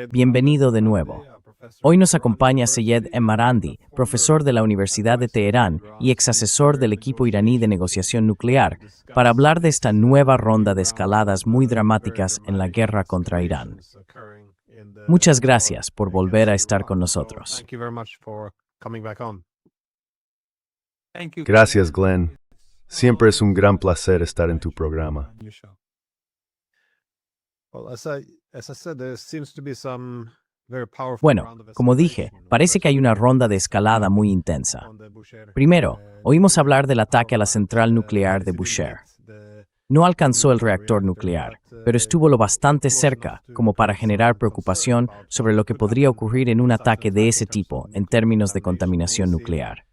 Bienvenido de nuevo. Hoy nos acompaña Seyed Emarandi, profesor de la Universidad de Teherán y exasesor del equipo iraní de negociación nuclear, para hablar de esta nueva ronda de escaladas muy dramáticas en la guerra contra Irán. Muchas gracias por volver a estar con nosotros. Gracias, Glenn. Siempre es un gran placer estar en tu programa. Bueno, como dije, parece que hay una ronda de escalada muy intensa. Primero, oímos hablar del ataque a la central nuclear de Bushehr. No alcanzó el reactor nuclear, pero estuvo lo bastante cerca como para generar preocupación sobre lo que podría ocurrir en un ataque de ese tipo en términos de contaminación nuclear.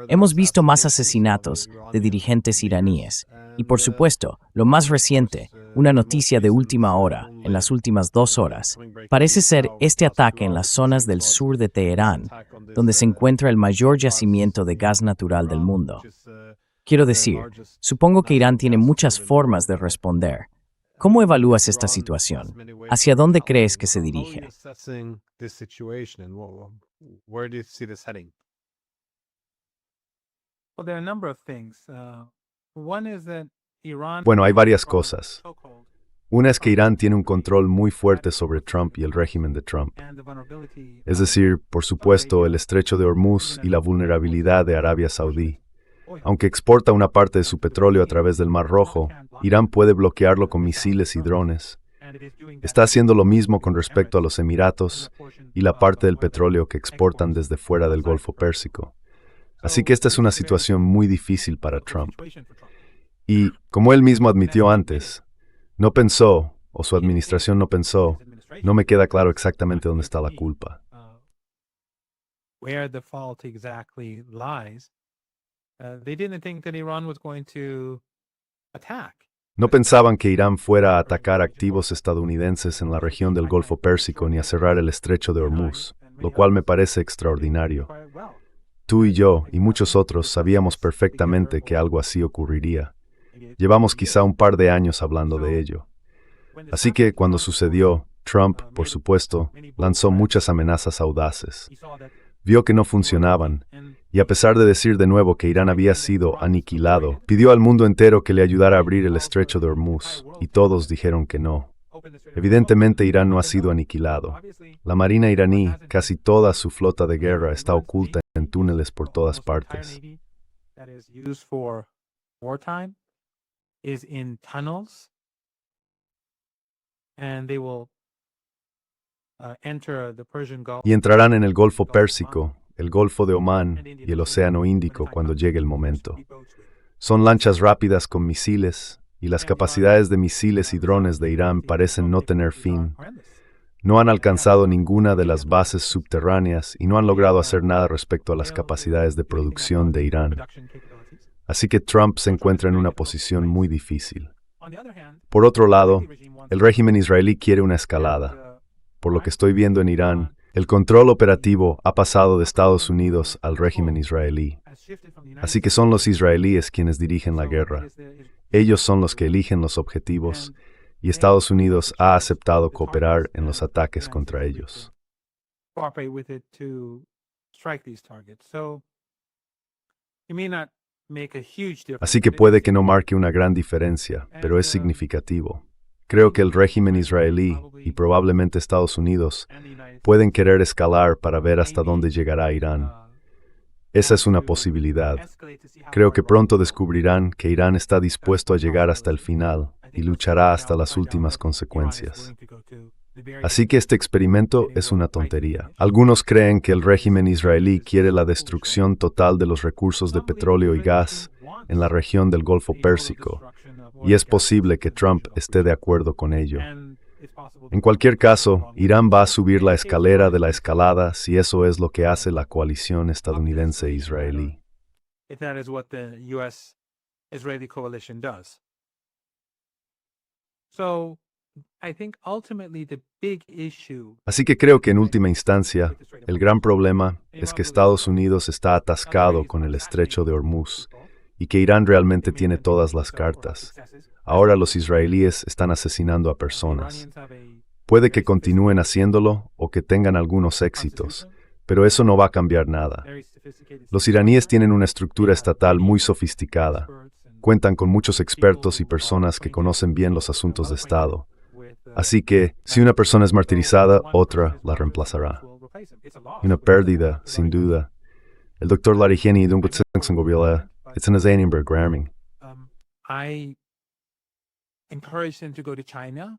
Hemos visto más asesinatos de dirigentes iraníes y, por supuesto, lo más reciente, una noticia de última hora, en las últimas 2 horas, parece ser este ataque en las zonas del sur de Teherán, donde se encuentra el mayor yacimiento de gas natural del mundo. Quiero decir, supongo que Irán tiene muchas formas de responder. ¿Cómo evalúas esta situación? ¿Hacia dónde crees que se dirige? Bueno, hay varias cosas. Una es que Irán tiene un control muy fuerte sobre Trump y el régimen de Trump. Es decir, por supuesto, el estrecho de Hormuz y la vulnerabilidad de Arabia Saudí. Aunque exporta una parte de su petróleo a través del Mar Rojo, Irán puede bloquearlo con misiles y drones. Está haciendo lo mismo con respecto a los Emiratos y la parte del petróleo que exportan desde fuera del Golfo Pérsico. Así que esta es una situación muy difícil para Trump. Y, como él mismo admitió antes, no pensó, o su administración no pensó, no me queda claro exactamente dónde está la culpa. No pensaban que Irán fuera a atacar activos estadounidenses en la región del Golfo Pérsico ni a cerrar el estrecho de Hormuz, lo cual me parece extraordinario. Tú y yo, y muchos otros, sabíamos perfectamente que algo así ocurriría. Llevamos quizá un par de años hablando de ello. Así que, cuando sucedió, Trump, por supuesto, lanzó muchas amenazas audaces. Vio que no funcionaban, y a pesar de decir de nuevo que Irán había sido aniquilado, pidió al mundo entero que le ayudara a abrir el estrecho de Hormuz, y todos dijeron que no. Evidentemente, Irán no ha sido aniquilado. La marina iraní, casi toda su flota de guerra, está oculta en túneles por todas partes. Y entrarán en el Golfo Pérsico, el Golfo de Omán y el Océano Índico cuando llegue el momento. Son lanchas rápidas con misiles, y las capacidades de misiles y drones de Irán parecen no tener fin. No han alcanzado ninguna de las bases subterráneas y no han logrado hacer nada respecto a las capacidades de producción de Irán. Así que Trump se encuentra en una posición muy difícil. Por otro lado, el régimen israelí quiere una escalada. Por lo que estoy viendo en Irán, el control operativo ha pasado de Estados Unidos al régimen israelí. Así que son los israelíes quienes dirigen la guerra. Ellos son los que eligen los objetivos, y Estados Unidos ha aceptado cooperar en los ataques contra ellos. Así que puede que no marque una gran diferencia, pero es significativo. Creo que el régimen israelí, y probablemente Estados Unidos, pueden querer escalar para ver hasta dónde llegará Irán. Esa es una posibilidad. Creo que pronto descubrirán que Irán está dispuesto a llegar hasta el final y luchará hasta las últimas consecuencias. Así que este experimento es una tontería. Algunos creen que el régimen israelí quiere la destrucción total de los recursos de petróleo y gas en la región del Golfo Pérsico, y es posible que Trump esté de acuerdo con ello. En cualquier caso, Irán va a subir la escalera de la escalada si eso es lo que hace la coalición estadounidense-israelí. Así que creo que en última instancia, el gran problema es que Estados Unidos está atascado con el estrecho de Hormuz y que Irán realmente tiene todas las cartas. Ahora los israelíes están asesinando a personas. Puede que continúen haciéndolo o que tengan algunos éxitos, pero eso no va a cambiar nada. Los iraníes tienen una estructura estatal muy sofisticada. Cuentan con muchos expertos y personas que conocen bien los asuntos de Estado. Así que, si una persona es martirizada, otra la reemplazará. Una pérdida, sin duda. El Dr. Larigeni de un it's an Azanienberg Gramming. I encouraged him to go to China,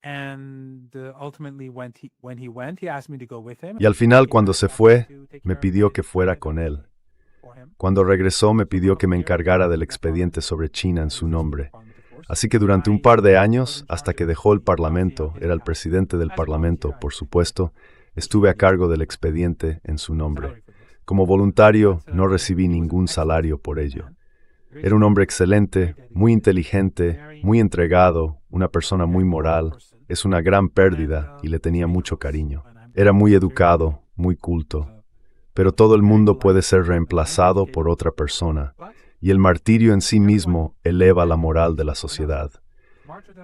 and ultimately when he went, he asked me to go with him. Y al final, cuando se fue, me pidió que fuera con él. Cuando regresó, me pidió que me encargara del expediente sobre China en su nombre. Así que durante un par de años, hasta que dejó el Parlamento, era el presidente del Parlamento, por supuesto, estuve a cargo del expediente en su nombre. Como voluntario, no recibí ningún salario por ello. Era un hombre excelente, muy inteligente, muy entregado, una persona muy moral. Es una gran pérdida y le tenía mucho cariño. Era muy educado, muy culto. Pero todo el mundo puede ser reemplazado por otra persona, y el martirio en sí mismo eleva la moral de la sociedad.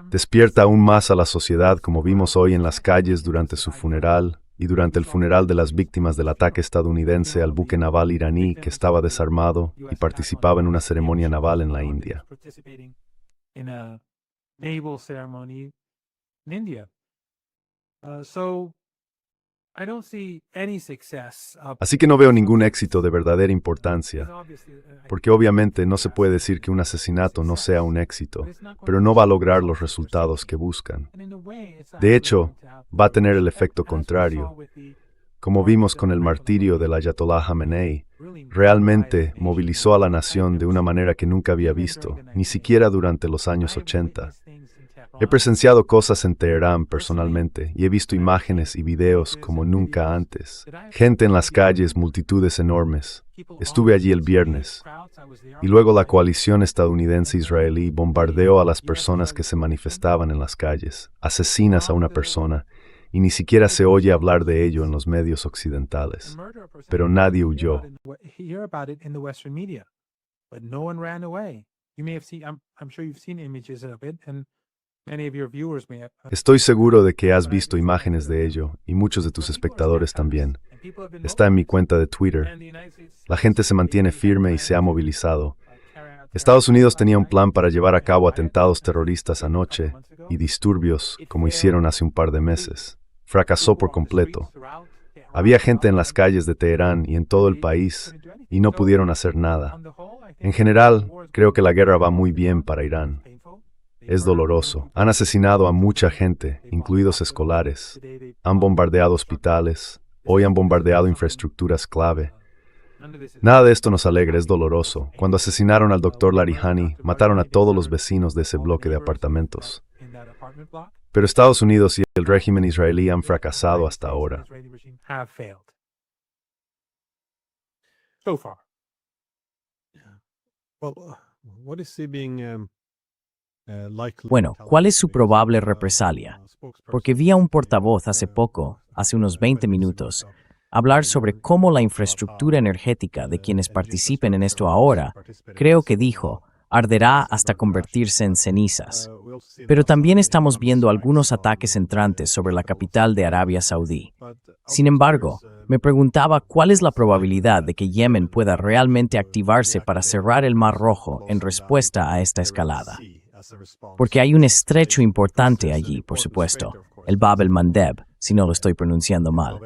Despierta aún más a la sociedad, como vimos hoy en las calles durante su funeral y durante el funeral de las víctimas del ataque estadounidense al buque naval iraní que estaba desarmado y participaba en una ceremonia naval en la India. Así que no veo ningún éxito de verdadera importancia, porque obviamente no se puede decir que un asesinato no sea un éxito, pero no va a lograr los resultados que buscan. De hecho, va a tener el efecto contrario. Como vimos con el martirio del Ayatollah Khamenei, realmente movilizó a la nación de una manera que nunca había visto, ni siquiera durante los años 80. He presenciado cosas en Teherán personalmente y he visto imágenes y videos como nunca antes. Gente en las calles, multitudes enormes. Estuve allí el viernes. Y luego la coalición estadounidense-israelí bombardeó a las personas que se manifestaban en las calles, asesinas a una persona, y ni siquiera se oye hablar de ello en los medios occidentales. Pero nadie huyó. Estoy seguro de que has visto imágenes de ello, y muchos de tus espectadores también. Está en mi cuenta de Twitter. La gente se mantiene firme y se ha movilizado. Estados Unidos tenía un plan para llevar a cabo atentados terroristas anoche y disturbios, como hicieron hace un par de meses. Fracasó por completo. Había gente en las calles de Teherán y en todo el país, y no pudieron hacer nada. En general, creo que la guerra va muy bien para Irán. Es doloroso. Han asesinado a mucha gente, incluidos escolares. Han bombardeado hospitales. Hoy han bombardeado infraestructuras clave. Nada de esto nos alegra, es doloroso. Cuando asesinaron al Dr. Larihani, mataron a todos los vecinos de ese bloque de apartamentos. Pero Estados Unidos y el régimen israelí han fracasado hasta ahora. Bueno, ¿cuál es su probable represalia? Porque vi a un portavoz hace poco, hace unos 20 minutos, hablar sobre cómo la infraestructura energética de quienes participen en esto ahora, creo que dijo, arderá hasta convertirse en cenizas. Pero también estamos viendo algunos ataques entrantes sobre la capital de Arabia Saudí. Sin embargo, me preguntaba cuál es la probabilidad de que Yemen pueda realmente activarse para cerrar el Mar Rojo en respuesta a esta escalada. Porque hay un estrecho importante allí, por supuesto, el Bab el-Mandeb, si no lo estoy pronunciando mal.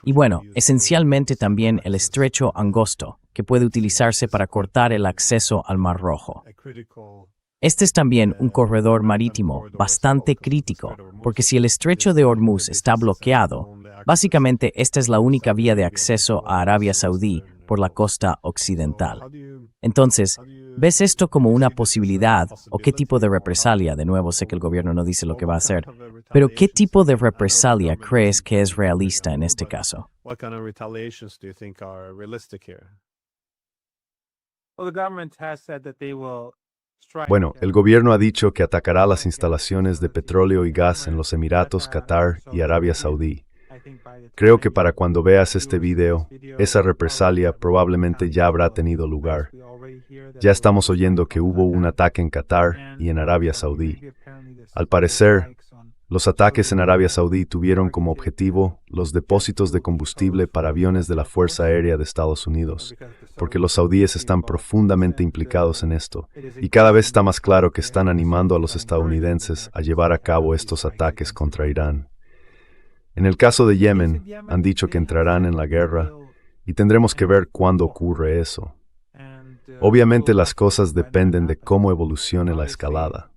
Y bueno, esencialmente también el estrecho angosto, que puede utilizarse para cortar el acceso al Mar Rojo. Este es también un corredor marítimo bastante crítico, porque si el estrecho de Hormuz está bloqueado, básicamente esta es la única vía de acceso a Arabia Saudí por la costa occidental. Entonces, ¿ves esto como una posibilidad o qué tipo de represalia? De nuevo, sé que el gobierno no dice lo que va a hacer, pero ¿qué tipo de represalia crees que es realista en este caso? Bueno, el gobierno ha dicho que atacará las instalaciones de petróleo y gas en los Emiratos, Qatar y Arabia Saudí. Creo que para cuando veas este video, esa represalia probablemente ya habrá tenido lugar. Ya estamos oyendo que hubo un ataque en Qatar y en Arabia Saudí. Al parecer, los ataques en Arabia Saudí tuvieron como objetivo los depósitos de combustible para aviones de la Fuerza Aérea de Estados Unidos, porque los saudíes están profundamente implicados en esto, y cada vez está más claro que están animando a los estadounidenses a llevar a cabo estos ataques contra Irán. En el caso de Yemen, han dicho que entrarán en la guerra, y tendremos que ver cuándo ocurre eso. Obviamente las cosas dependen de cómo evolucione la escalada.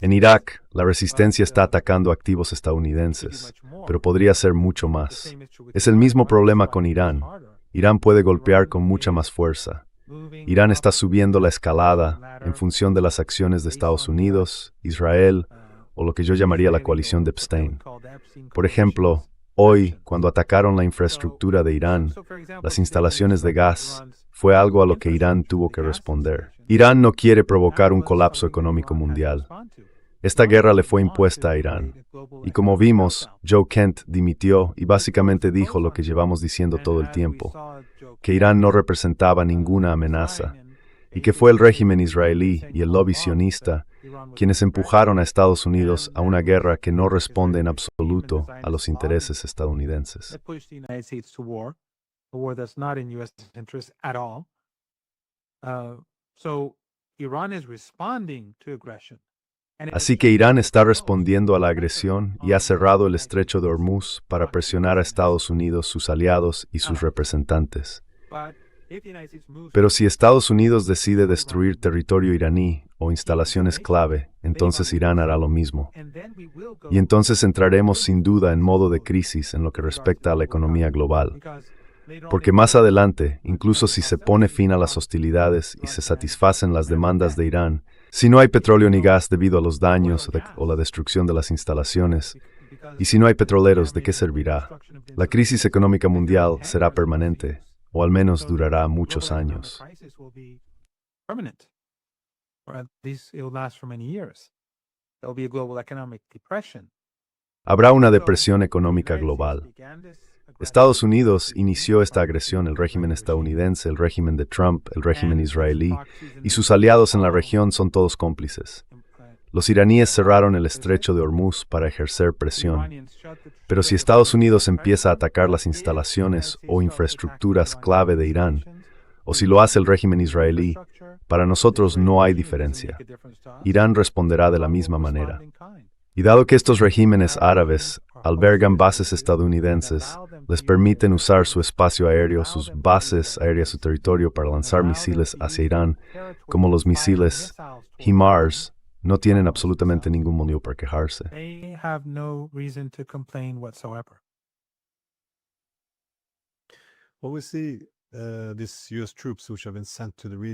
En Irak, la resistencia está atacando activos estadounidenses, pero podría ser mucho más. Es el mismo problema con Irán. Irán puede golpear con mucha más fuerza. Irán está subiendo la escalada en función de las acciones de Estados Unidos, Israel, o lo que yo llamaría la coalición de Epstein. Por ejemplo, hoy, cuando atacaron la infraestructura de Irán, las instalaciones de gas, fue algo a lo que Irán tuvo que responder. Irán no quiere provocar un colapso económico mundial. Esta guerra le fue impuesta a Irán. Y como vimos, Joe Kent dimitió y básicamente dijo lo que llevamos diciendo todo el tiempo, que Irán no representaba ninguna amenaza, y que fue el régimen israelí y el lobby sionista quienes empujaron a Estados Unidos a una guerra que no responde en absoluto a los intereses estadounidenses. Así que Irán está respondiendo a la agresión y ha cerrado el estrecho de Hormuz para presionar a Estados Unidos, sus aliados y sus representantes. Pero si Estados Unidos decide destruir territorio iraní o instalaciones clave, entonces Irán hará lo mismo. Y entonces entraremos sin duda en modo de crisis en lo que respecta a la economía global. Porque más adelante, incluso si se pone fin a las hostilidades y se satisfacen las demandas de Irán, si no hay petróleo ni gas debido a los daños o la destrucción de las instalaciones, y si no hay petroleros, ¿de qué servirá? La crisis económica mundial será permanente, o al menos durará muchos años. Habrá una depresión económica global. Estados Unidos inició esta agresión, el régimen estadounidense, el régimen de Trump, el régimen israelí, y sus aliados en la región son todos cómplices. Los iraníes cerraron el estrecho de Hormuz para ejercer presión. Pero si Estados Unidos empieza a atacar las instalaciones o infraestructuras clave de Irán, o si lo hace el régimen israelí, para nosotros no hay diferencia. Irán responderá de la misma manera. Y dado que estos regímenes árabes albergan bases estadounidenses, les permiten usar su espacio aéreo, sus bases aéreas, su territorio para lanzar misiles hacia Irán, como los misiles HIMARS, no tienen absolutamente ningún motivo para quejarse.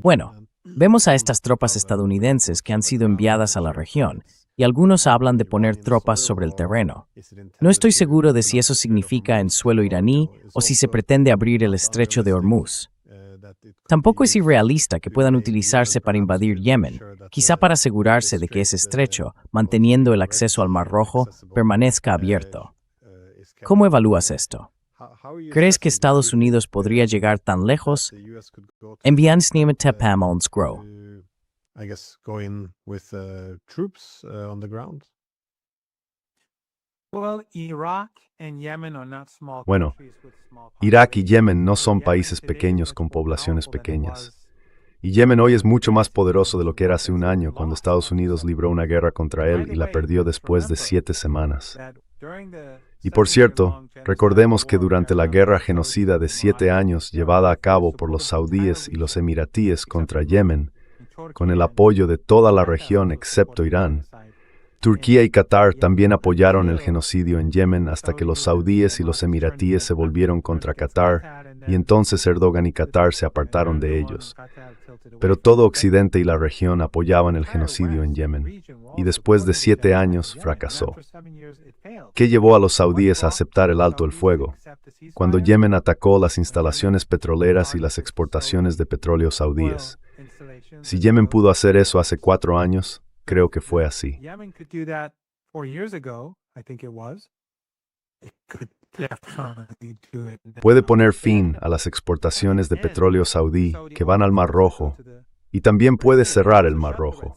Bueno, vemos a estas tropas estadounidenses que han sido enviadas a la región, y algunos hablan de poner tropas sobre el terreno. No estoy seguro de si eso significa en suelo iraní o si se pretende abrir el estrecho de Hormuz. Tampoco es irrealista que puedan utilizarse para invadir Yemen, quizá para asegurarse de que ese estrecho, manteniendo el acceso al Mar Rojo, permanezca abierto. ¿Cómo evalúas esto? ¿Crees que Estados Unidos podría llegar tan lejos? Envían Tepam ons Grow. Bueno, Irak y Yemen no son países pequeños con poblaciones pequeñas. Y Yemen hoy es mucho más poderoso de lo que era hace un año, cuando Estados Unidos libró una guerra contra él y la perdió después de 7 semanas. Y por cierto, recordemos que durante la guerra genocida de 7 años llevada a cabo por los saudíes y los emiratíes contra Yemen, con el apoyo de toda la región excepto Irán, Turquía y Qatar también apoyaron el genocidio en Yemen hasta que los saudíes y los emiratíes se volvieron contra Qatar, y entonces Erdogan y Qatar se apartaron de ellos. Pero todo Occidente y la región apoyaban el genocidio en Yemen, y después de 7 años fracasó. ¿Qué llevó a los saudíes a aceptar el alto el fuego? Cuando Yemen atacó las instalaciones petroleras y las exportaciones de petróleo saudíes. Si Yemen pudo hacer eso hace 4 años, creo que fue así. it could definitely do it. Puede poner fin a las exportaciones de petróleo saudí que van al Mar Rojo y también puede cerrar el Mar Rojo.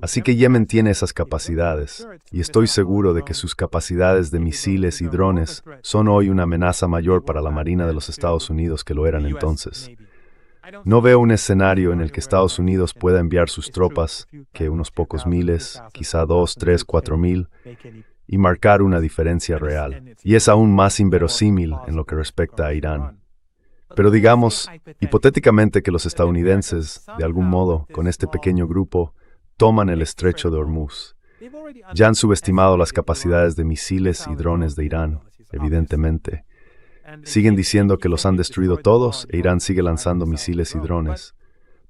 Así que Yemen tiene esas capacidades, y estoy seguro de que sus capacidades de misiles y drones son hoy una amenaza mayor para la Marina de los Estados Unidos que lo eran entonces. No veo un escenario en el que Estados Unidos pueda enviar sus tropas, que unos pocos miles, quizá 2, 3, 4 mil, y marcar una diferencia real. Y es aún más inverosímil en lo que respecta a Irán. Pero digamos, hipotéticamente que los estadounidenses, de algún modo, con este pequeño grupo, toman el estrecho de Hormuz. Ya han subestimado las capacidades de misiles y drones de Irán, evidentemente. Siguen diciendo que los han destruido todos e Irán sigue lanzando misiles y drones.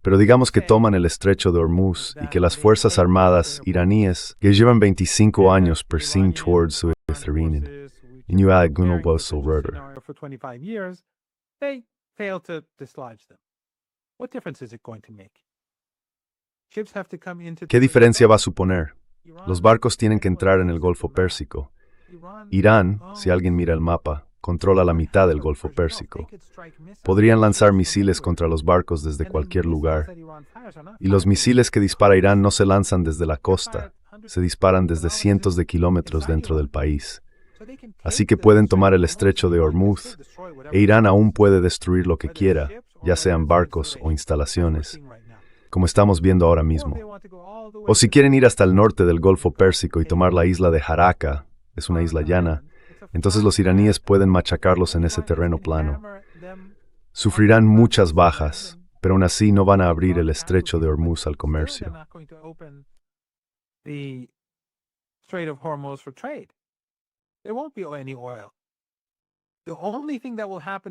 Pero digamos que toman el estrecho de Hormuz y que las fuerzas armadas iraníes, que llevan 25 años persiguiendo towards su Mediterráneo, y no hay alguno puesto rudder. ¿Qué diferencia va a suponer? Los barcos tienen que entrar en el Golfo Pérsico. Irán, si alguien mira el mapa, controla la mitad del Golfo Pérsico. Podrían lanzar misiles contra los barcos desde cualquier lugar. Y los misiles que dispara Irán no se lanzan desde la costa, se disparan desde cientos de kilómetros dentro del país. Así que pueden tomar el estrecho de Hormuz, e Irán aún puede destruir lo que quiera, ya sean barcos o instalaciones, como estamos viendo ahora mismo. O si quieren ir hasta el norte del Golfo Pérsico y tomar la isla de Jaraka, es una isla llana, entonces los iraníes pueden machacarlos en ese terreno plano. Sufrirán muchas bajas, pero aún así no van a abrir el estrecho de Hormuz al comercio.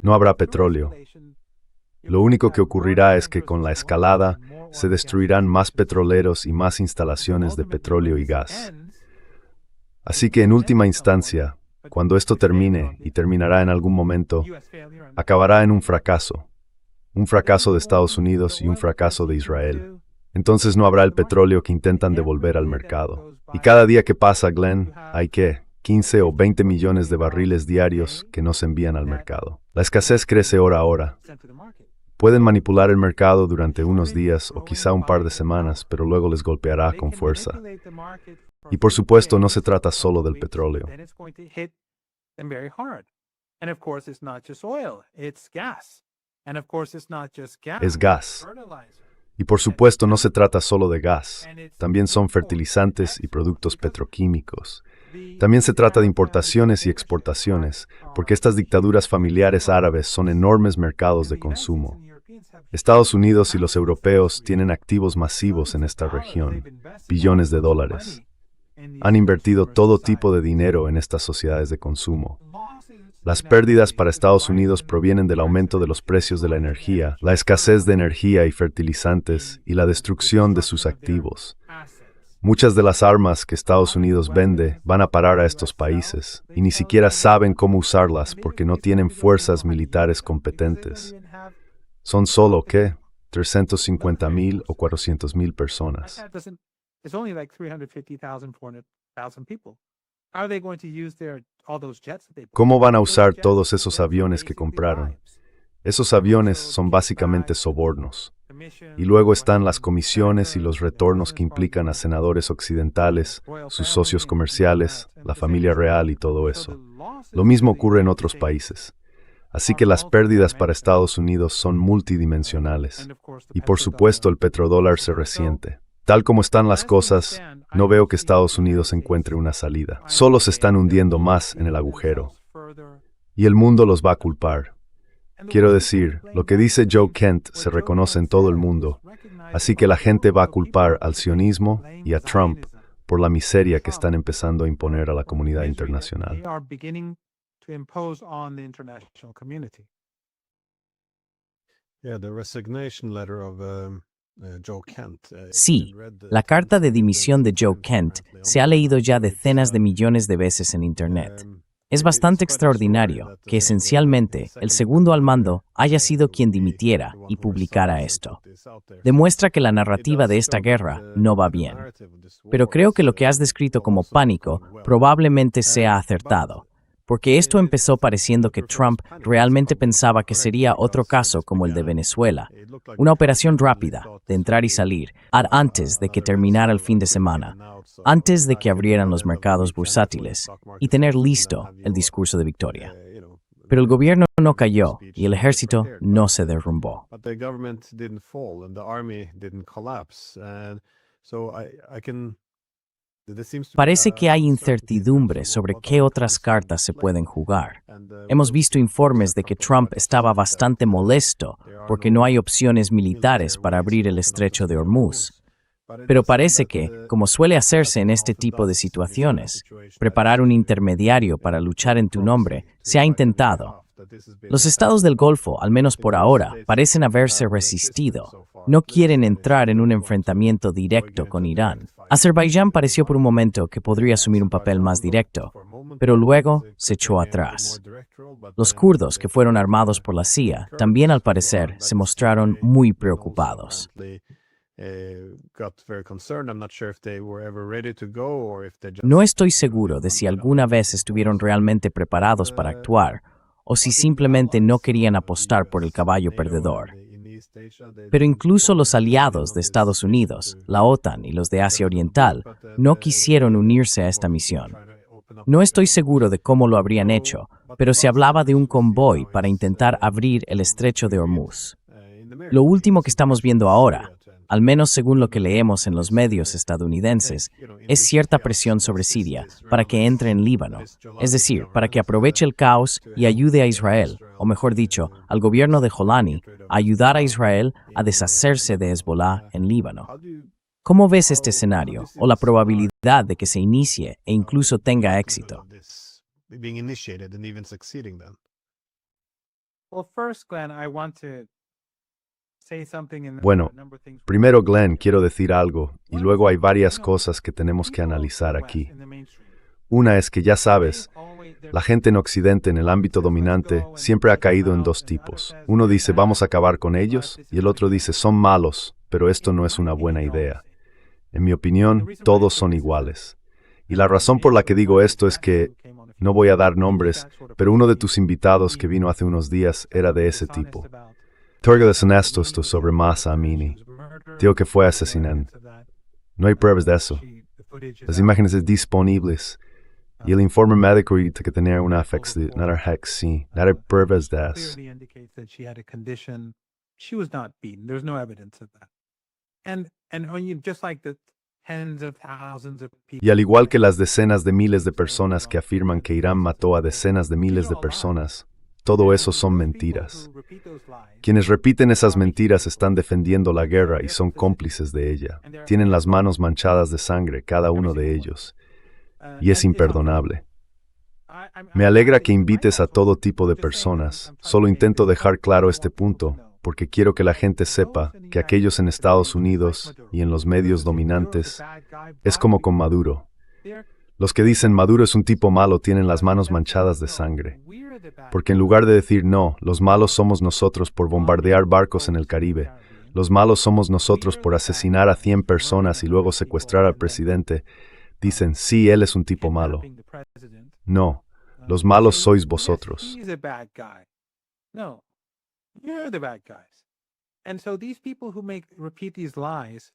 No habrá petróleo. Lo único que ocurrirá es que con la escalada se destruirán más petroleros y más instalaciones de petróleo y gas. Así que en última instancia, cuando esto termine, y terminará en algún momento, acabará en un fracaso de Estados Unidos y un fracaso de Israel. Entonces no habrá el petróleo que intentan devolver al mercado. Y cada día que pasa, Glenn, hay 15 o 20 millones de barriles diarios que no se envían al mercado. La escasez crece hora a hora. Pueden manipular el mercado durante unos días o quizá un par de semanas, pero luego les golpeará con fuerza. Y por supuesto no se trata solo del petróleo. Es gas. Y por supuesto no se trata solo de gas. También son fertilizantes y productos petroquímicos. También se trata de importaciones y exportaciones, porque estas dictaduras familiares árabes son enormes mercados de consumo. Estados Unidos y los europeos tienen activos masivos en esta región, billones de dólares. Han invertido todo tipo de dinero en estas sociedades de consumo. Las pérdidas para Estados Unidos provienen del aumento de los precios de la energía, la escasez de energía y fertilizantes y la destrucción de sus activos. Muchas de las armas que Estados Unidos vende van a parar a estos países y ni siquiera saben cómo usarlas porque no tienen fuerzas militares competentes. Son solo, 350,000 o 400,000 personas. ¿Cómo van a usar todos esos aviones que compraron? Esos aviones son básicamente sobornos. Y luego están las comisiones y los retornos que implican a senadores occidentales, sus socios comerciales, la familia real y todo eso. Lo mismo ocurre en otros países. Así que las pérdidas para Estados Unidos son multidimensionales. Y por supuesto el petrodólar se resiente. Tal como están las cosas, no veo que Estados Unidos encuentre una salida. Solo se están hundiendo más en el agujero. Y el mundo los va a culpar. Quiero decir, lo que dice Joe Kent se reconoce en todo el mundo, así que la gente va a culpar al sionismo y a Trump por la miseria que están empezando a imponer a la comunidad internacional. Sí, la carta de dimisión de Joe Kent se ha leído ya decenas de millones de veces en Internet. Es bastante extraordinario que esencialmente el segundo al mando haya sido quien dimitiera y publicara esto. Demuestra que la narrativa de esta guerra no va bien. Pero creo que lo que has descrito como pánico probablemente sea acertado, porque esto empezó pareciendo que Trump realmente pensaba que sería otro caso como el de Venezuela, una operación rápida de entrar y salir, antes de que terminara el fin de semana, antes de que abrieran los mercados bursátiles y tener listo el discurso de victoria. Pero el gobierno no cayó y el ejército no se derrumbó. Parece que hay incertidumbre sobre qué otras cartas se pueden jugar. Hemos visto informes de que Trump estaba bastante molesto porque no hay opciones militares para abrir el estrecho de Hormuz. Pero parece que, como suele hacerse en este tipo de situaciones, preparar un intermediario para luchar en tu nombre se ha intentado. Los estados del Golfo, al menos por ahora, parecen haberse resistido. No quieren entrar en un enfrentamiento directo con Irán. Azerbaiyán pareció por un momento que podría asumir un papel más directo, pero luego se echó atrás. Los kurdos, que fueron armados por la CIA, también al parecer se mostraron muy preocupados. No estoy seguro de si alguna vez estuvieron realmente preparados para actuar, o si simplemente no querían apostar por el caballo perdedor. Pero incluso los aliados de Estados Unidos, la OTAN y los de Asia Oriental, no quisieron unirse a esta misión. No estoy seguro de cómo lo habrían hecho, pero se hablaba de un convoy para intentar abrir el estrecho de Hormuz. Lo último que estamos viendo ahora, al menos según lo que leemos en los medios estadounidenses, es cierta presión sobre Siria para que entre en Líbano, es decir, para que aproveche el caos y ayude a Israel, o mejor dicho, al gobierno de Jolani, a ayudar a Israel a deshacerse de Hezbollah en Líbano. ¿Cómo ves este escenario, o la probabilidad de que se inicie e incluso tenga éxito? Bueno, primero, Glenn, quiero decir algo, y luego hay varias cosas que tenemos que analizar aquí. Una es que ya sabes, la gente en Occidente, en el ámbito dominante, siempre ha caído en dos tipos. Uno dice, vamos a acabar con ellos, y el otro dice, son malos, pero esto no es una buena idea. En mi opinión, todos son iguales. Y la razón por la que digo esto es que, no voy a dar nombres, pero uno de tus invitados que vino hace unos días era de ese tipo. Torgeles honestos sobre Mahsa Amini. Dijo que fue asesinado. No hay pruebas de eso. Las imágenes están disponibles. Y el informe médico dice que tenía una afección, no hay pruebas de eso. Y al igual que las decenas de miles de personas que afirman que Irán mató a decenas de miles de personas, todo eso son mentiras. Quienes repiten esas mentiras están defendiendo la guerra y son cómplices de ella. Tienen las manos manchadas de sangre, cada uno de ellos. Y es imperdonable. Me alegra que invites a todo tipo de personas. Solo intento dejar claro este punto, porque quiero que la gente sepa que aquellos en Estados Unidos y en los medios dominantes es como con Maduro. Los que dicen Maduro es un tipo malo tienen las manos manchadas de sangre. Porque en lugar de decir no, los malos somos nosotros por bombardear barcos en el Caribe, los malos somos nosotros por asesinar a 100 personas y luego secuestrar al presidente, dicen, sí, él es un tipo malo. No, los malos sois vosotros.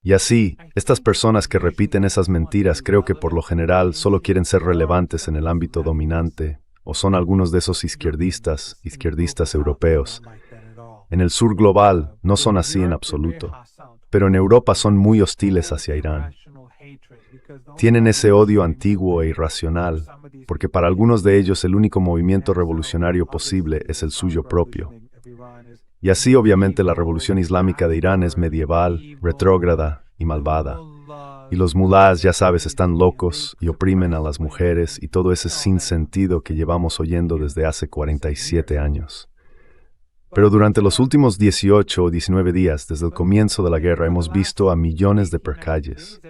Y así, estas personas que repiten esas mentiras creo que por lo general solo quieren ser relevantes en el ámbito dominante, o son algunos de esos izquierdistas europeos. En el sur global no son así en absoluto, pero en Europa son muy hostiles hacia Irán. Tienen ese odio antiguo e irracional, porque para algunos de ellos el único movimiento revolucionario posible es el suyo propio. Y así obviamente la revolución islámica de Irán es medieval, retrógrada y malvada. Y los mulás, ya sabes, están locos y oprimen a las mujeres y todo ese sinsentido que llevamos oyendo desde hace 47 años. Pero durante los últimos 18 o 19 días, desde el comienzo de la guerra, hemos visto a millones de percalles.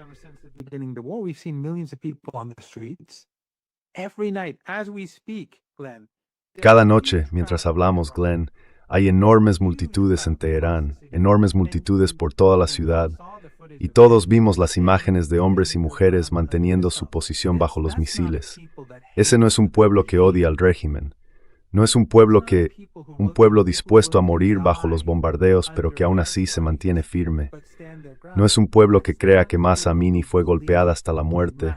Cada noche, mientras hablamos, Glenn, hay enormes multitudes en Teherán, enormes multitudes por toda la ciudad, y todos vimos las imágenes de hombres y mujeres manteniendo su posición bajo los misiles. Ese no es un pueblo que odia al régimen. No es un pueblo dispuesto a morir bajo los bombardeos, pero que aún así se mantiene firme. No es un pueblo que crea que Mahsa Amini fue golpeada hasta la muerte,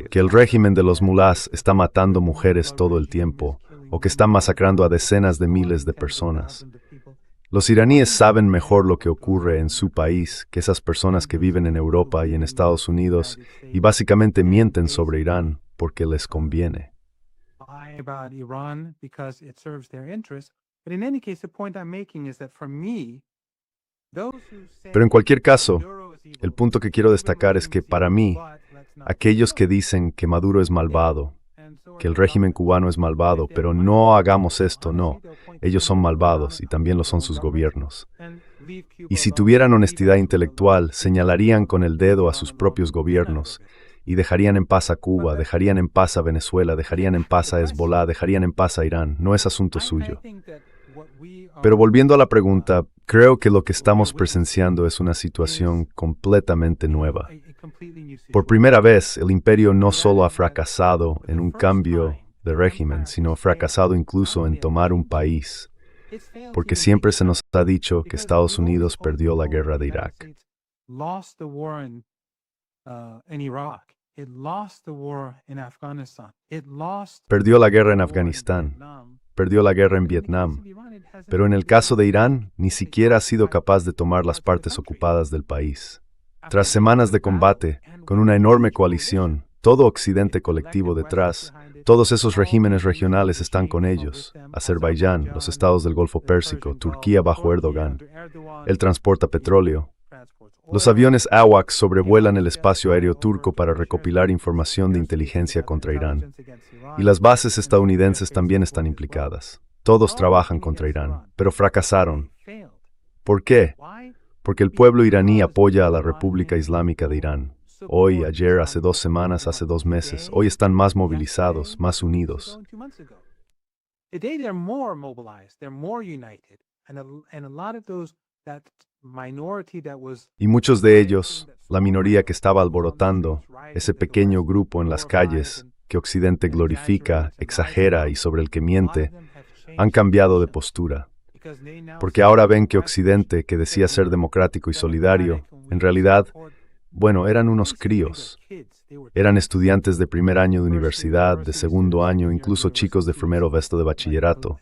que el régimen de los mulás está matando mujeres todo el tiempo, o que está masacrando a decenas de miles de personas. Los iraníes saben mejor lo que ocurre en su país que esas personas que viven en Europa y en Estados Unidos y básicamente mienten sobre Irán porque les conviene. About Iran because it serves their interests. But in any case, the point I'm making is that for me, those who say Pero en cualquier caso, Maduro is evil, el punto que quiero destacar es que para mí, aquellos que dicen que Maduro es malvado, que el régimen cubano es malvado, pero no hagamos esto, no. Ellos son malvados y también lo son sus gobiernos. Y si tuvieran honestidad intelectual, señalarían con el dedo a sus propios gobiernos y dejarían en paz a Cuba, dejarían en paz a Venezuela, dejarían en paz a Hezbollah, dejarían en paz a Irán. No es asunto suyo. Pero volviendo a la pregunta, creo que lo que estamos presenciando es una situación completamente nueva. Por primera vez, el imperio no solo ha fracasado en un cambio de régimen, sino ha fracasado incluso en tomar un país, porque siempre se nos ha dicho que Estados Unidos perdió la guerra de Irak. Perdió la guerra en Afganistán, perdió la guerra en Vietnam, pero en el caso de Irán, ni siquiera ha sido capaz de tomar las partes ocupadas del país. Tras semanas de combate, con una enorme coalición, todo Occidente colectivo detrás, todos esos regímenes regionales están con ellos. Azerbaiyán, los estados del Golfo Pérsico, Turquía bajo Erdogan. Él transporta petróleo. Los aviones AWACS sobrevuelan el espacio aéreo turco para recopilar información de inteligencia contra Irán. Y las bases estadounidenses también están implicadas. Todos trabajan contra Irán, pero fracasaron. ¿Por qué? Porque el pueblo iraní apoya a la República Islámica de Irán. Hoy, ayer, hace 2 semanas, hace 2 meses, hoy están más movilizados, más unidos. Y muchos de ellos, la minoría que estaba alborotando, ese pequeño grupo en las calles, que Occidente glorifica, exagera y sobre el que miente, han cambiado de postura. Porque ahora ven que Occidente, que decía ser democrático y solidario, en realidad, eran unos críos. Eran estudiantes de primer año de universidad, de segundo año, incluso chicos de primero de bachillerato.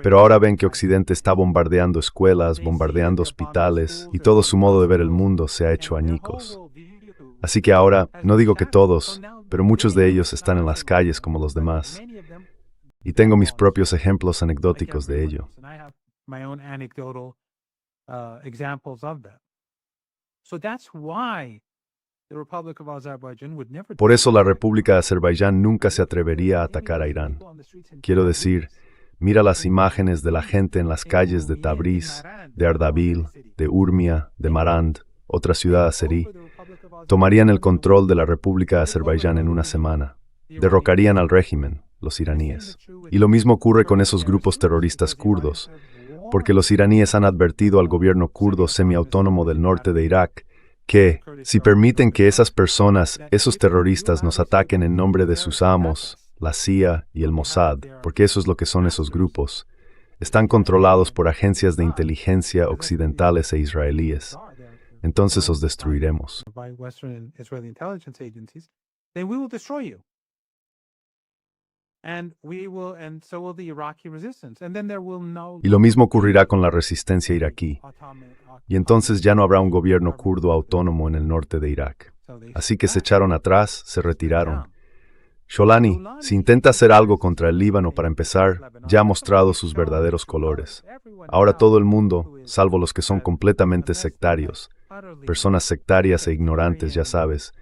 Pero ahora ven que Occidente está bombardeando escuelas, bombardeando hospitales, y todo su modo de ver el mundo se ha hecho añicos. Así que ahora, no digo que todos, pero muchos de ellos están en las calles como los demás. Y tengo mis propios ejemplos anecdóticos de ello. Por eso la República de Azerbaiyán nunca se atrevería a atacar a Irán. Quiero decir, mira las imágenes de la gente en las calles de Tabriz, de Ardabil, de Urmia, de Marand, otra ciudad azerí. Tomarían el control de la República de Azerbaiyán en una semana. Derrocarían al régimen, los iraníes. Y lo mismo ocurre con esos grupos terroristas kurdos, porque los iraníes han advertido al gobierno kurdo semiautónomo del norte de Irak que, si permiten que esas personas, esos terroristas, nos ataquen en nombre de sus amos, la CIA y el Mossad, porque eso es lo que son esos grupos, están controlados por agencias de inteligencia occidentales e israelíes. Entonces os destruiremos. Y lo mismo ocurrirá con la resistencia iraquí. Y entonces ya no habrá un gobierno kurdo autónomo en el norte de Irak. Así que se echaron atrás, se retiraron. Sholani, si intenta hacer algo contra el Líbano para empezar, ya ha mostrado sus verdaderos colores. Ahora todo el mundo, salvo los que son completamente sectarios, personas sectarias e ignorantes, ya sabes,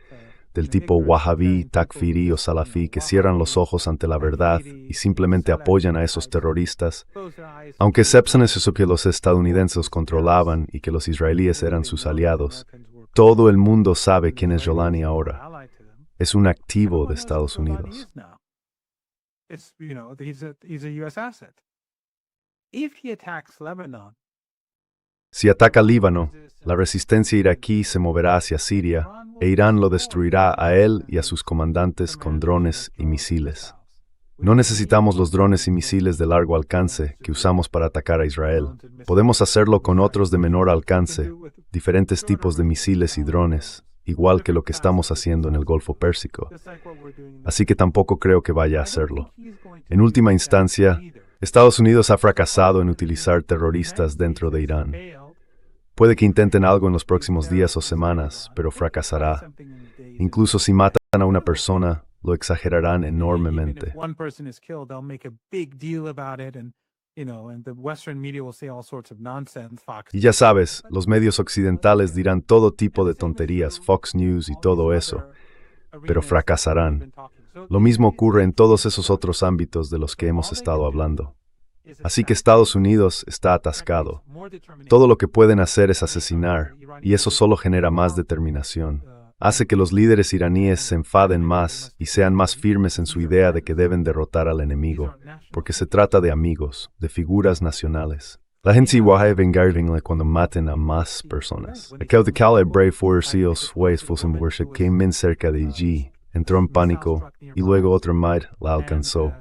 del tipo wahhabí, takfiri o salafí, que cierran los ojos ante la verdad y simplemente apoyan a esos terroristas, aunque sepan eso que los estadounidenses controlaban y que los israelíes eran sus aliados. Todo el mundo sabe quién es Jolani ahora. Es un activo de Estados Unidos. Si ataca Líbano, la resistencia iraquí se moverá hacia Siria e Irán lo destruirá a él y a sus comandantes con drones y misiles. No necesitamos los drones y misiles de largo alcance que usamos para atacar a Israel. Podemos hacerlo con otros de menor alcance, diferentes tipos de misiles y drones, igual que lo que estamos haciendo en el Golfo Pérsico. Así que tampoco creo que vaya a hacerlo. En última instancia, Estados Unidos ha fracasado en utilizar terroristas dentro de Irán. Puede que intenten algo en los próximos días o semanas, pero fracasará. Incluso si matan a una persona, lo exagerarán enormemente. Y ya sabes, los medios occidentales dirán todo tipo de tonterías, Fox News y todo eso, pero fracasarán. Lo mismo ocurre en todos esos otros ámbitos de los que hemos estado hablando. Así que Estados Unidos está atascado. Todo lo que pueden hacer es asesinar, y eso solo genera más determinación. Hace que los líderes iraníes se enfaden más y sean más firmes en su idea de que deben derrotar al enemigo, porque se trata de amigos, de figuras nacionales. La gente va a vengarle cuando maten a más personas. Aquel de Cala Brave Force worship que men cerca de allí, entró en pánico, y luego otro might la alcanzó.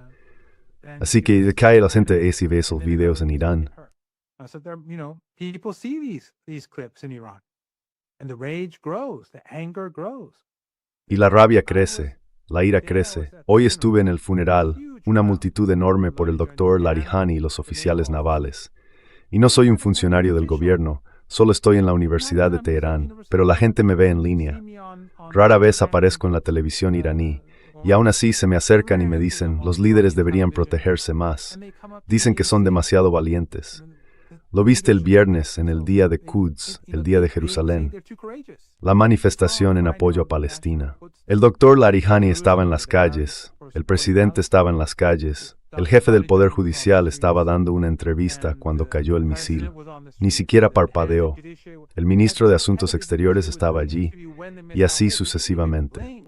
Así que cae la gente y ve esos videos en Irán. Y la rabia crece, la ira crece. Hoy estuve en el funeral, una multitud enorme por el doctor Larihani y los oficiales navales. Y no soy un funcionario del gobierno, solo estoy en la Universidad de Teherán, pero la gente me ve en línea. Rara vez aparezco en la televisión iraní. Y aún así se me acercan y me dicen, los líderes deberían protegerse más. Dicen que son demasiado valientes. Lo viste el viernes en el día de Quds, el día de Jerusalén. La manifestación en apoyo a Palestina. El doctor Larihani estaba en las calles, el presidente estaba en las calles, el jefe del Poder Judicial estaba dando una entrevista cuando cayó el misil. Ni siquiera parpadeó. El ministro de Asuntos Exteriores estaba allí, y así sucesivamente.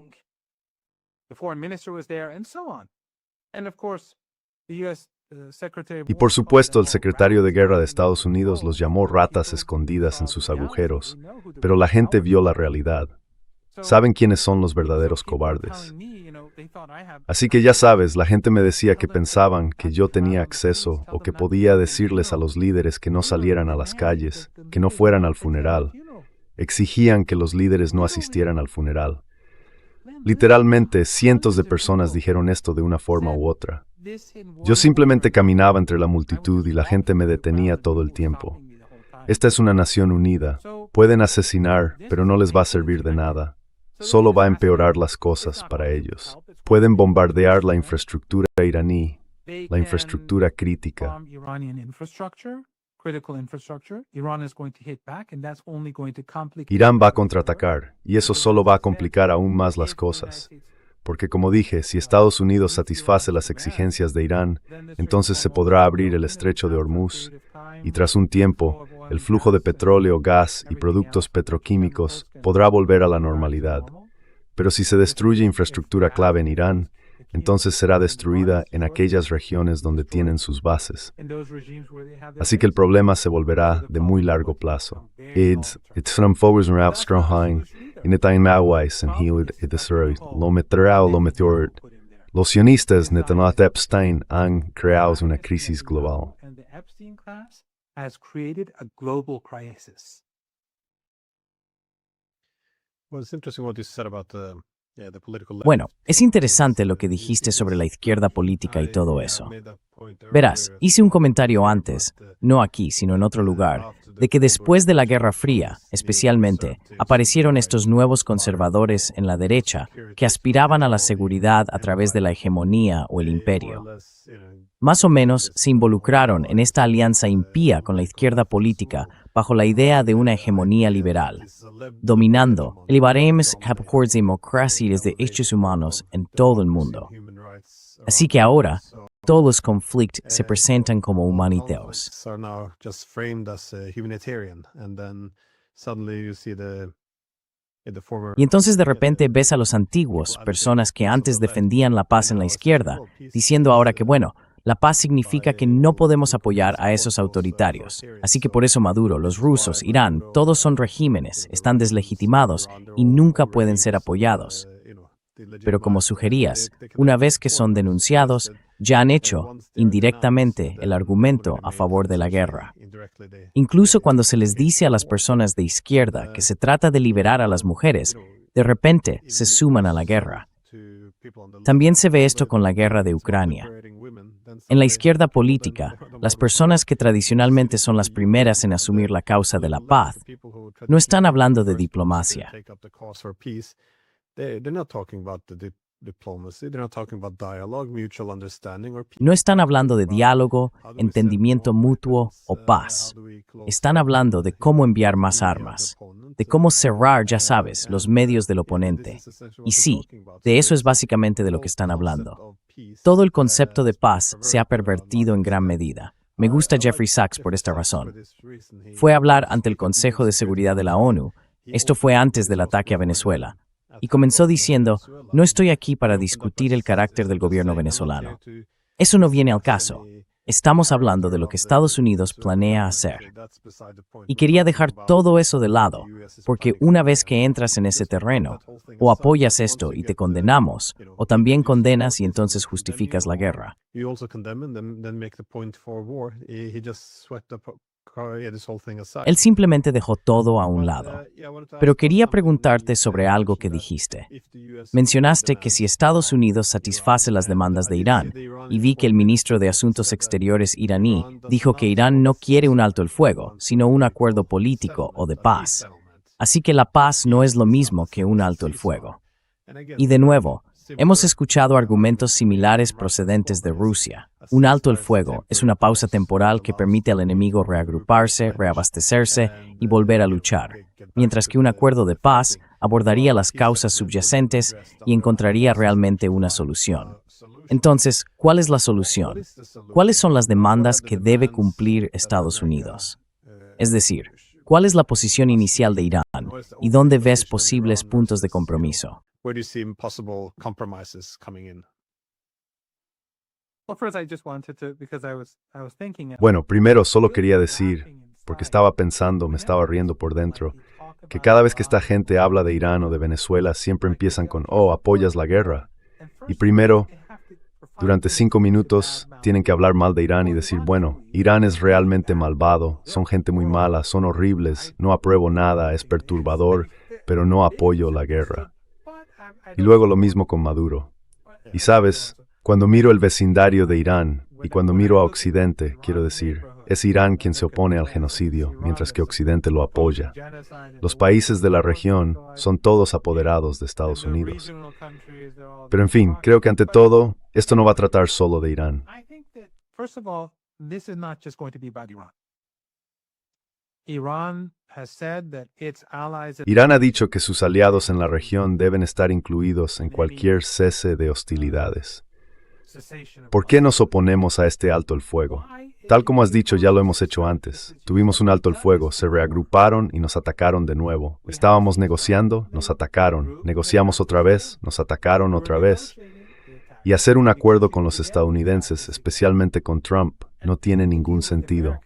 Y por supuesto, el secretario de Guerra de Estados Unidos los llamó ratas escondidas en sus agujeros, pero la gente vio la realidad. Saben quiénes son los verdaderos cobardes. Así que ya sabes, la gente me decía que pensaban que yo tenía acceso o que podía decirles a los líderes que no salieran a las calles, que no fueran al funeral. Exigían que los líderes no asistieran al funeral. Literalmente, cientos de personas dijeron esto de una forma u otra. Yo simplemente caminaba entre la multitud y la gente me detenía todo el tiempo. Esta es una nación unida. Pueden asesinar, pero no les va a servir de nada. Solo va a empeorar las cosas para ellos. Pueden bombardear la infraestructura iraní, la infraestructura crítica. Irán va a contraatacar, y eso solo va a complicar aún más las cosas. Porque como dije, si Estados Unidos satisface las exigencias de Irán, entonces se podrá abrir el estrecho de Hormuz, y tras un tiempo, el flujo de petróleo, gas y productos petroquímicos podrá volver a la normalidad. Pero si se destruye infraestructura clave en Irán, entonces será destruida en aquellas regiones donde tienen sus bases. Así que el problema se volverá de muy largo plazo. Los sionistas Netanyahu Epstein han creado una crisis global. Bueno, es interesante lo que dijiste sobre la izquierda política y todo eso. Verás, hice un comentario antes, no aquí, sino en otro lugar, de que después de la Guerra Fría, especialmente, aparecieron estos nuevos conservadores en la derecha que aspiraban a la seguridad a través de la hegemonía o el imperio. Más o menos se involucraron en esta alianza impía con la izquierda política bajo la idea de una hegemonía liberal, dominando elibaremos democracias de hechos humanos en todo el mundo. Así que ahora, todos los conflictos se presentan como humanitarios. Y entonces de repente ves a los antiguos, personas que antes defendían la paz en la izquierda, diciendo ahora que bueno, La paz significa que no podemos apoyar a esos autoritarios. Así que por eso Maduro, los rusos, Irán, todos son regímenes, están deslegitimados y nunca pueden ser apoyados. Pero como sugerías, una vez que son denunciados, ya han hecho, indirectamente, el argumento a favor de la guerra. Incluso cuando se les dice a las personas de izquierda que se trata de liberar a las mujeres, de repente se suman a la guerra. También se ve esto con la guerra de Ucrania. En la izquierda política, las personas que tradicionalmente son las primeras en asumir la causa de la paz, no están hablando de diplomacia. No están hablando de diálogo, entendimiento mutuo o paz. Están hablando de cómo enviar más armas, de cómo cerrar, ya sabes, los medios del oponente. Y sí, de eso es básicamente de lo que están hablando. Todo el concepto de paz se ha pervertido en gran medida. Me gusta Jeffrey Sachs por esta razón. Fue a hablar ante el Consejo de Seguridad de la ONU. Esto fue antes del ataque a Venezuela. Y comenzó diciendo, no estoy aquí para discutir el carácter del gobierno venezolano. Eso no viene al caso. Estamos hablando de lo que Estados Unidos planea hacer. Y quería dejar todo eso de lado, porque una vez que entras en ese terreno, o apoyas esto y te condenamos, o también condenas y entonces justificas la guerra. Él simplemente dejó todo a un lado. Pero quería preguntarte sobre algo que dijiste. Mencionaste que si Estados Unidos satisface las demandas de Irán, y vi que el ministro de Asuntos Exteriores iraní dijo que Irán no quiere un alto el fuego, sino un acuerdo político o de paz. Así que la paz no es lo mismo que un alto el fuego. Y de nuevo, hemos escuchado argumentos similares procedentes de Rusia. Un alto el fuego es una pausa temporal que permite al enemigo reagruparse, reabastecerse y volver a luchar, mientras que un acuerdo de paz abordaría las causas subyacentes y encontraría realmente una solución. Entonces, ¿cuál es la solución? ¿Cuáles son las demandas que debe cumplir Estados Unidos? Es decir, ¿cuál es la posición inicial de Irán y dónde ves posibles puntos de compromiso? Where do you see possible compromises coming in? Well, first, I just wanted to, because I was thinking. Bueno, primero solo quería decir, porque estaba pensando, me estaba riendo por dentro, que cada vez que esta gente habla de Irán o de Venezuela, siempre empiezan con, oh, apoyas la guerra. Y primero, durante 5 minutos, tienen que hablar mal de Irán y decir, bueno, Irán es realmente malvado, son gente muy mala, son horribles, no apruebo nada, es perturbador, pero no apoyo la guerra. Y luego lo mismo con Maduro. Y sabes, cuando miro el vecindario de Irán y cuando miro a Occidente, quiero decir, es Irán quien se opone al genocidio, mientras que Occidente lo apoya. Los países de la región son todos apoderados de Estados Unidos. Pero en fin, creo que ante todo, esto no va a tratar solo de Irán. Irán ha dicho que sus aliados en la región deben estar incluidos en cualquier cese de hostilidades. ¿Por qué nos oponemos a este alto el fuego? Tal como has dicho, ya lo hemos hecho antes. Tuvimos un alto el fuego, se reagruparon y nos atacaron de nuevo. Estábamos negociando, nos atacaron. Negociamos otra vez, nos atacaron otra vez. Y hacer un acuerdo con los estadounidenses, especialmente con Trump, no tiene ningún sentido.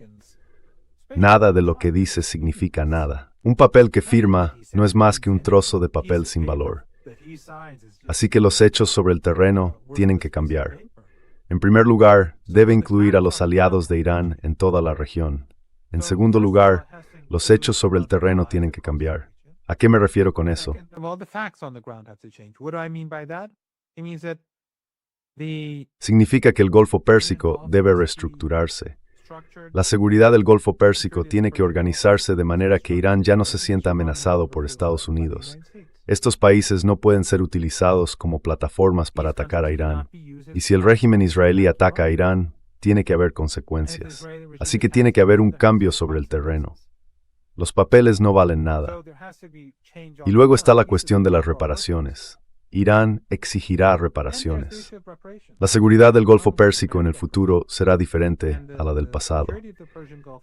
Nada de lo que dice significa nada. Un papel que firma no es más que un trozo de papel sin valor. Así que los hechos sobre el terreno tienen que cambiar. En primer lugar, debe incluir a los aliados de Irán en toda la región. En segundo lugar, los hechos sobre el terreno tienen que cambiar. ¿A qué me refiero con eso? Significa que el Golfo Pérsico debe reestructurarse. La seguridad del Golfo Pérsico tiene que organizarse de manera que Irán ya no se sienta amenazado por Estados Unidos. Estos países no pueden ser utilizados como plataformas para atacar a Irán. Y si el régimen israelí ataca a Irán, tiene que haber consecuencias. Así que tiene que haber un cambio sobre el terreno. Los papeles no valen nada. Y luego está la cuestión de las reparaciones. Irán exigirá reparaciones. La seguridad del Golfo Pérsico en el futuro será diferente a la del pasado.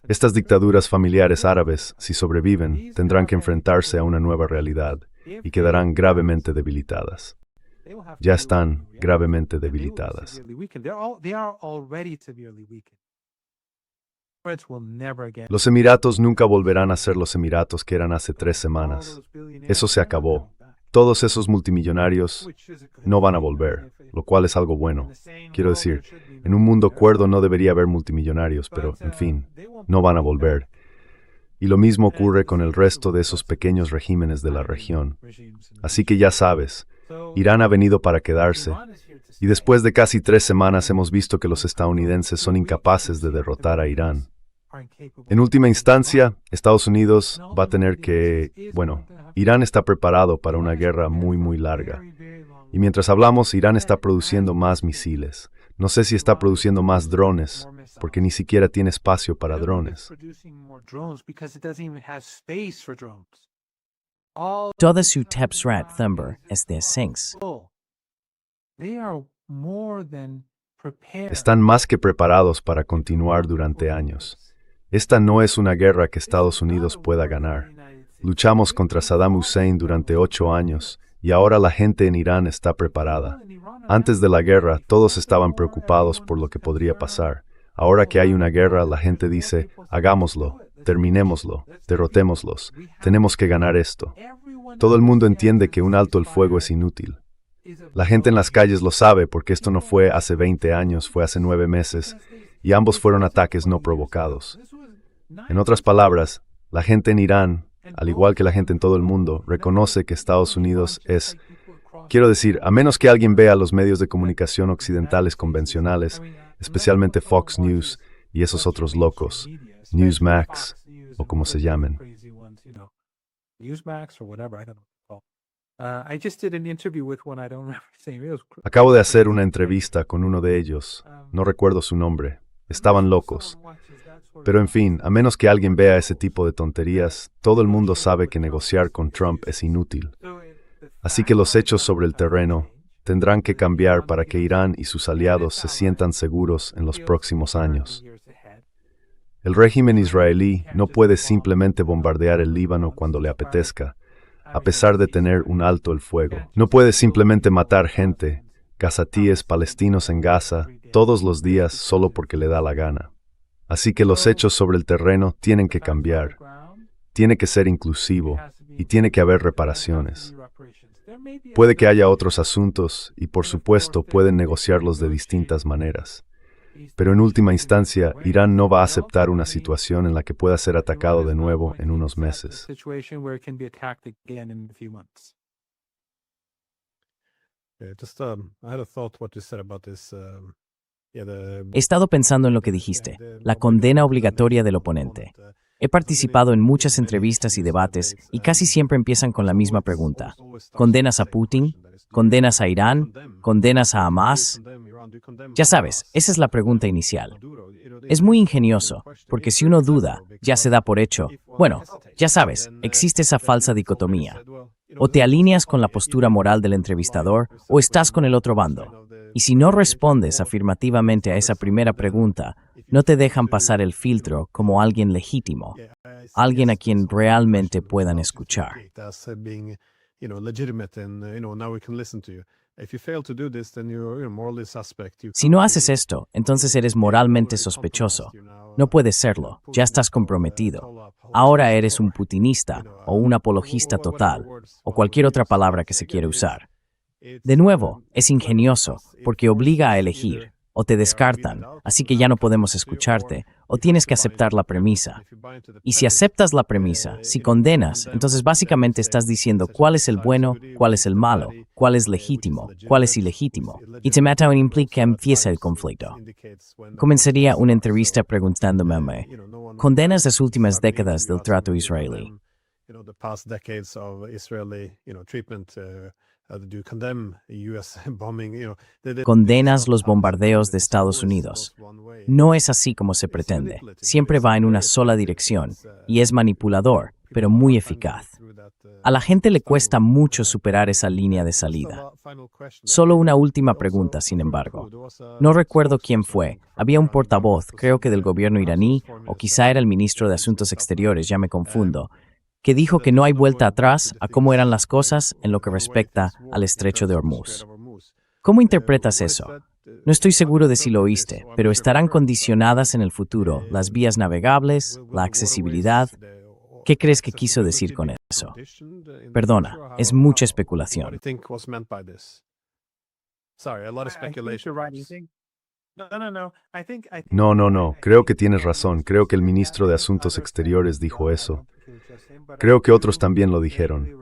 Estas dictaduras familiares árabes, si sobreviven, tendrán que enfrentarse a una nueva realidad y quedarán gravemente debilitadas. ya están gravemente debilitadas. Los Emiratos nunca volverán a ser los Emiratos que eran hace 3 semanas. Eso se acabó. Todos esos multimillonarios no van a volver, lo cual es algo bueno. Quiero decir, en un mundo cuerdo no debería haber multimillonarios, pero, en fin, no van a volver. Y lo mismo ocurre con el resto de esos pequeños regímenes de la región. Así que ya sabes, Irán ha venido para quedarse, y después de casi 3 semanas hemos visto que los estadounidenses son incapaces de derrotar a Irán. En última instancia, Estados Unidos va a tener que... Irán está preparado para una guerra muy larga. Y mientras hablamos, Irán está produciendo más misiles. No sé si está produciendo más drones, porque ni siquiera tiene espacio para drones. Toda su Tepsrat Thumber es de Sinks. Están más que preparados para continuar durante años. Esta no es una guerra que Estados Unidos pueda ganar. Luchamos contra Saddam Hussein durante 8 años y ahora la gente en Irán está preparada. Antes de la guerra, todos estaban preocupados por lo que podría pasar. Ahora que hay una guerra, la gente dice, hagámoslo, terminémoslo, derrotémoslos, tenemos que ganar esto. Todo el mundo entiende que un alto el fuego es inútil. La gente en las calles lo sabe porque esto no fue hace 20 años, fue hace 9 meses, y ambos fueron ataques no provocados. En otras palabras, la gente en Irán, al igual que la gente en todo el mundo, reconoce que Estados Unidos es... Quiero decir, a menos que alguien vea los medios de comunicación occidentales convencionales, especialmente Fox News y esos otros locos, Newsmax, o como se llamen. Acabo de hacer una entrevista con uno de ellos, no recuerdo su nombre, estaban locos. Pero en fin, a menos que alguien vea ese tipo de tonterías, todo el mundo sabe que negociar con Trump es inútil. Así que los hechos sobre el terreno tendrán que cambiar para que Irán y sus aliados se sientan seguros en los próximos años. El régimen israelí no puede simplemente bombardear el Líbano cuando le apetezca, a pesar de tener un alto el fuego. No puede simplemente matar gente, gazatíes palestinos en Gaza, todos los días solo porque le da la gana. Así que los hechos sobre el terreno tienen que cambiar, tiene que ser inclusivo y tiene que haber reparaciones. Puede que haya otros asuntos y por supuesto pueden negociarlos de distintas maneras. Pero en última instancia, Irán no va a aceptar una situación en la que pueda ser atacado de nuevo en unos meses. He estado pensando en lo que dijiste, la condena obligatoria del oponente. He participado en muchas entrevistas y debates y casi siempre empiezan con la misma pregunta. ¿Condenas a Putin? ¿Condenas a Irán? ¿Condenas a Hamas? Ya sabes, esa es la pregunta inicial. Es muy ingenioso, porque si uno duda, ya se da por hecho. Bueno, ya sabes, existe esa falsa dicotomía. O te alineas con la postura moral del entrevistador o estás con el otro bando. Y si no respondes afirmativamente a esa primera pregunta, no te dejan pasar el filtro como alguien legítimo, alguien a quien realmente puedan escuchar. Si no haces esto, entonces eres moralmente sospechoso. No puedes serlo, ya estás comprometido. Ahora eres un putinista o un apologista total, o cualquier otra palabra que se quiere usar. De nuevo, es ingenioso, porque obliga a elegir. O te descartan, así que ya no podemos escucharte, o tienes que aceptar la premisa. Y si aceptas la premisa, si condenas, entonces básicamente estás diciendo cuál es el bueno, cuál es el malo, cuál es legítimo, cuál es ilegítimo. Y te mata o implica que empieza el conflicto. Comenzaría una entrevista preguntándome, ¿condenas las últimas décadas del trato israelí? ¿Condenas los bombardeos de Estados Unidos? No es así como se pretende. Siempre va en una sola dirección, y es manipulador, pero muy eficaz. A la gente le cuesta mucho superar esa línea de salida. Solo una última pregunta, sin embargo. No recuerdo quién fue. Había un portavoz, creo que del gobierno iraní, o quizá era el ministro de Asuntos Exteriores, ya me confundo, que dijo que no hay vuelta atrás a cómo eran las cosas en lo que respecta al estrecho de Hormuz. ¿Cómo interpretas eso? No estoy seguro de si lo oíste, pero estarán condicionadas en el futuro las vías navegables, la accesibilidad. ¿Qué crees que quiso decir con eso? Perdona, es mucha especulación. Sorry, a lot of I think you're speculation. right. No. No, creo que tienes razón. Creo que el ministro de Asuntos Exteriores dijo eso. Creo que otros también lo dijeron.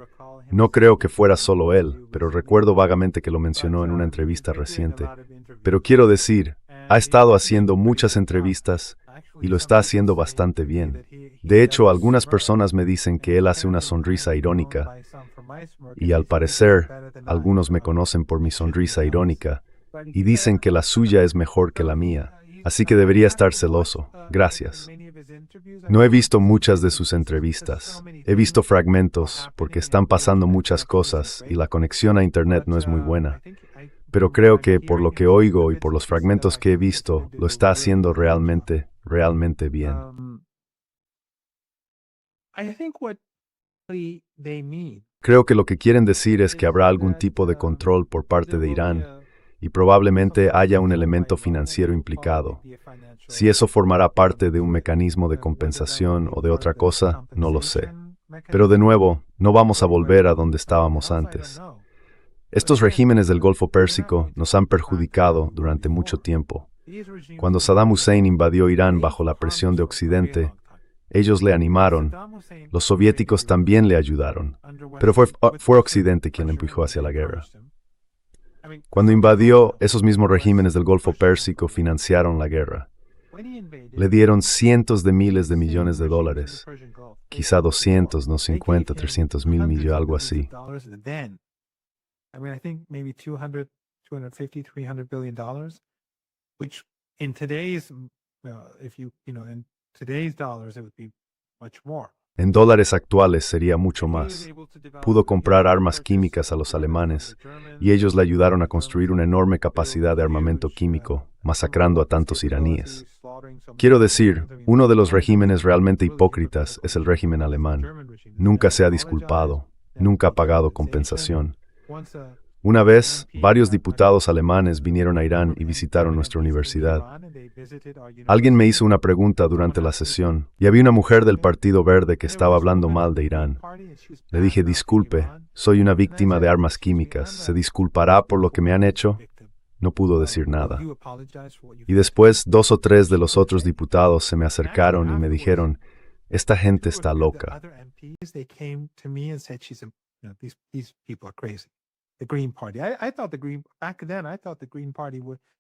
No creo que fuera solo él, pero recuerdo vagamente que lo mencionó en una entrevista reciente. Pero quiero decir, ha estado haciendo muchas entrevistas y lo está haciendo bastante bien. De hecho, algunas personas me dicen que él hace una sonrisa irónica, y al parecer, algunos me conocen por mi sonrisa irónica, y dicen que la suya es mejor que la mía. Así que debería estar celoso. Gracias. No he visto muchas de sus entrevistas. He visto fragmentos, porque están pasando muchas cosas y la conexión a Internet no es muy buena. Pero creo que, por lo que oigo y por los fragmentos que he visto, lo está haciendo realmente bien. I think what they mean Creo que lo que quieren decir es que habrá algún tipo de control por parte de Irán y probablemente haya un elemento financiero implicado. Si eso formará parte de un mecanismo de compensación o de otra cosa, no lo sé. Pero de nuevo, no vamos a volver a donde estábamos antes. Estos regímenes del Golfo Pérsico nos han perjudicado durante mucho tiempo. Cuando Saddam Hussein invadió Irán bajo la presión de Occidente, ellos le animaron. Los soviéticos también le ayudaron, pero fue Occidente quien le empujó hacia la guerra. Cuando invadió, esos mismos regímenes del Golfo Pérsico financiaron la guerra. Le dieron cientos de miles de millones de dólares, quizá 200, no 50, 300 mil millones, algo así. I think maybe 200, 250, 300 billion dollars, which in today's, in today's dollars, it would be much more. En dólares actuales sería mucho más. Pudo comprar armas químicas a los alemanes, y ellos le ayudaron a construir una enorme capacidad de armamento químico, masacrando a tantos iraníes. Quiero decir, uno de los regímenes realmente hipócritas es el régimen alemán. Nunca se ha disculpado, nunca ha pagado compensación. Una vez, varios diputados alemanes vinieron a Irán y visitaron nuestra universidad. Alguien me hizo una pregunta durante la sesión, y había una mujer del Partido Verde que estaba hablando mal de Irán. Le dije, disculpe, soy una víctima de armas químicas, ¿se disculpará por lo que me han hecho? No pudo decir nada. Y después, 2 o 3 de los otros diputados se me acercaron y me dijeron, esta gente está loca.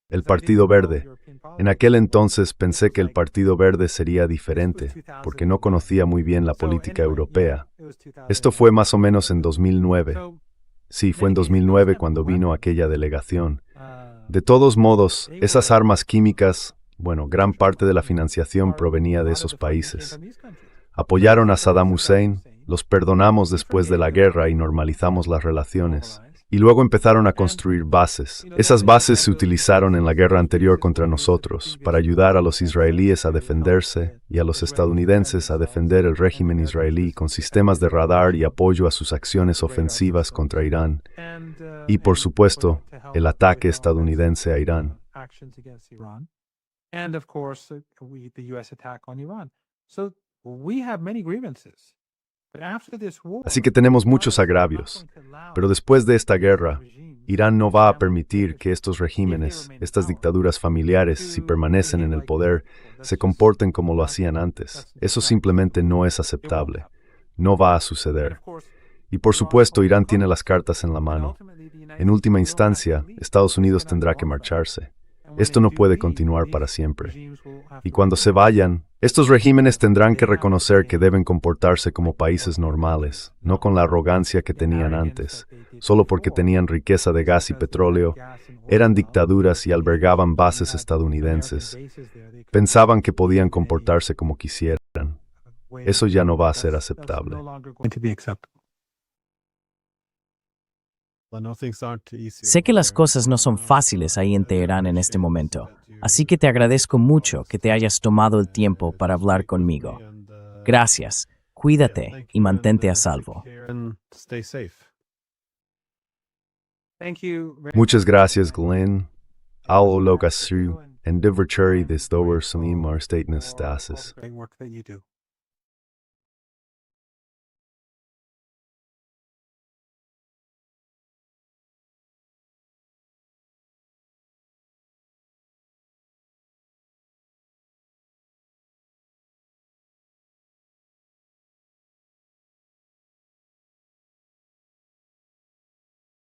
El Partido Verde. En aquel entonces pensé que el Partido Verde sería diferente, porque no conocía muy bien la política europea. Esto fue más o menos en 2009. Sí, fue en 2009 cuando vino aquella delegación. De todos modos, esas armas químicas, gran parte de la financiación provenía de esos países. Apoyaron a Saddam Hussein, los perdonamos después de la guerra y normalizamos las relaciones. Y luego empezaron a construir bases. Esas bases se utilizaron en la guerra anterior contra nosotros, para ayudar a los israelíes a defenderse y a los estadounidenses a defender el régimen israelí con sistemas de radar y apoyo a sus acciones ofensivas contra Irán. Y, por supuesto, el ataque estadounidense a Irán. Así que tenemos muchos agravios, pero después de esta guerra, Irán no va a permitir que estos regímenes, estas dictaduras familiares, si permanecen en el poder, se comporten como lo hacían antes. Eso simplemente no es aceptable. No va a suceder. Y por supuesto, Irán tiene las cartas en la mano. En última instancia, Estados Unidos tendrá que marcharse. Esto no puede continuar para siempre. Y cuando se vayan, estos regímenes tendrán que reconocer que deben comportarse como países normales, no con la arrogancia que tenían antes, solo porque tenían riqueza de gas y petróleo, eran dictaduras y albergaban bases estadounidenses. Pensaban que podían comportarse como quisieran. Eso ya no va a ser aceptable. Sé que las cosas no son fáciles ahí en Teherán en este momento, así que te agradezco mucho que te hayas tomado el tiempo para hablar conmigo. Gracias, cuídate y mantente a salvo. Thank you. Muchas gracias, Glenn. Al Logasu and Diverchuri this dower Salim our statement stasis. Great work that you do.